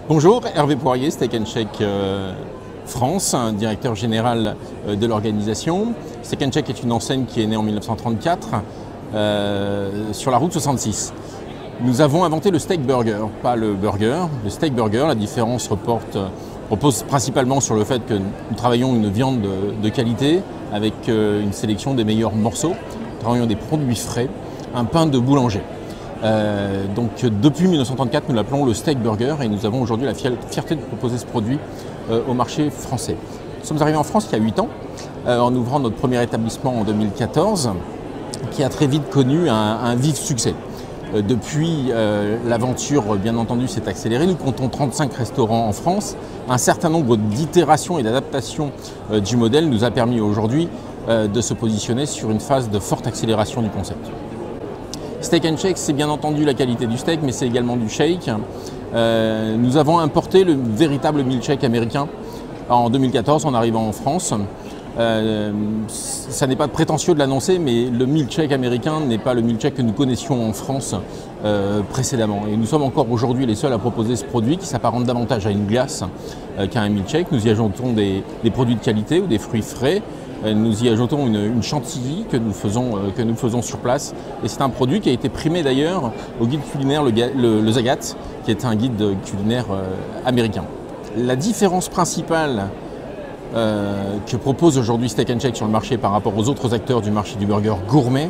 Bonjour, Hervé Poirier, Steak Shake France, directeur général de l'organisation. Steak Shake est une enseigne qui est née en 1934 sur la route 66. Nous avons inventé le steak burger, pas le burger. Le steak burger, la différence repose principalement sur le fait que nous travaillons une viande de qualité avec une sélection des meilleurs morceaux. Nous travaillons des produits frais, un pain de boulanger. Donc depuis 1934, nous l'appelons le steak burger et nous avons aujourd'hui la fierté de proposer ce produit au marché français. Nous sommes arrivés en France il y a 8 ans en ouvrant notre premier établissement en 2014 qui a très vite connu un vif succès. Depuis, l'aventure, bien entendu, s'est accélérée. Nous comptons 35 restaurants en France. Un certain nombre d'itérations et d'adaptations du modèle nous a permis aujourd'hui de se positionner sur une phase de forte accélération du concept. Steak Shake, c'est bien entendu la qualité du steak, mais c'est également du shake. Nous avons importé le véritable milkshake américain en 2014 en arrivant en France. Ça n'est pas prétentieux de l'annoncer, mais le milkshake américain n'est pas le milkshake que nous connaissions en France précédemment. Et nous sommes encore aujourd'hui les seuls à proposer ce produit qui s'apparente davantage à une glace qu'à un milkshake. Nous y ajoutons des produits de qualité ou des fruits frais. Nous y ajoutons une chantilly que nous faisons sur place. Et c'est un produit qui a été primé d'ailleurs au guide culinaire le Zagat, qui est un guide culinaire américain. La différence principale que propose aujourd'hui Steak Shake sur le marché par rapport aux autres acteurs du marché du burger gourmet,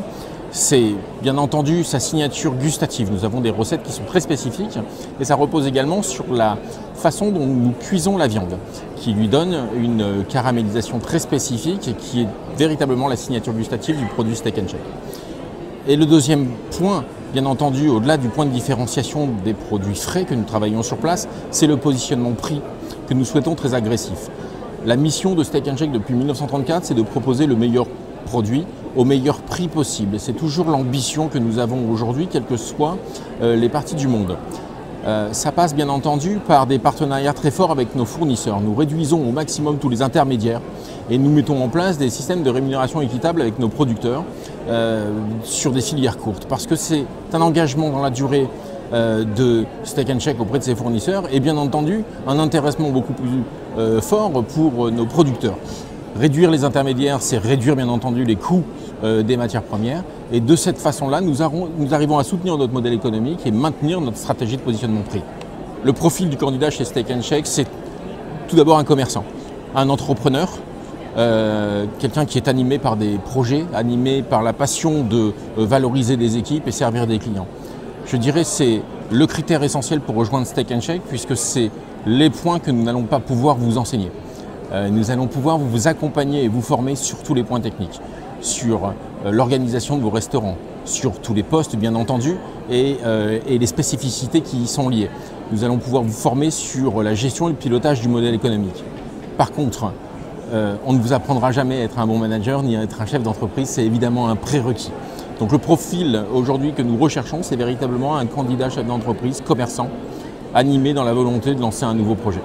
c'est bien entendu sa signature gustative. Nous avons des recettes qui sont très spécifiques et ça repose également sur la façon dont nous cuisons la viande, qui lui donne une caramélisation très spécifique et qui est véritablement la signature gustative du produit Steak Shake. Et le deuxième point, bien entendu, au-delà du point de différenciation des produits frais que nous travaillons sur place, c'est le positionnement prix que nous souhaitons très agressif. La mission de Steak Shake depuis 1934, c'est de proposer le meilleur produit au meilleur prix possible. Et c'est toujours l'ambition que nous avons aujourd'hui, quelles que soient les parties du monde. Ça passe bien entendu par des partenariats très forts avec nos fournisseurs. Nous réduisons au maximum tous les intermédiaires et nous mettons en place des systèmes de rémunération équitable avec nos producteurs sur des filières courtes. Parce que c'est un engagement dans la durée de Steak Shake auprès de ses fournisseurs et bien entendu un intéressement beaucoup plus fort pour nos producteurs. Réduire les intermédiaires, c'est réduire bien entendu les coûts des matières premières et de cette façon-là, nous arrivons à soutenir notre modèle économique et maintenir notre stratégie de positionnement prix. Le profil du candidat chez Steak Shake, c'est tout d'abord un commerçant, un entrepreneur, quelqu'un qui est animé par des projets, animé par la passion de valoriser des équipes et servir des clients. Je dirais que c'est le critère essentiel pour rejoindre Steak Shake puisque c'est les points que nous n'allons pas pouvoir vous enseigner. Nous allons pouvoir vous accompagner et vous former sur tous les points techniques, sur l'organisation de vos restaurants, sur tous les postes bien entendu et les spécificités qui y sont liées. Nous allons pouvoir vous former sur la gestion et le pilotage du modèle économique. Par contre, on ne vous apprendra jamais à être un bon manager ni à être un chef d'entreprise, c'est évidemment un prérequis. Donc le profil aujourd'hui que nous recherchons, c'est véritablement un candidat chef d'entreprise, commerçant, animé dans la volonté de lancer un nouveau projet.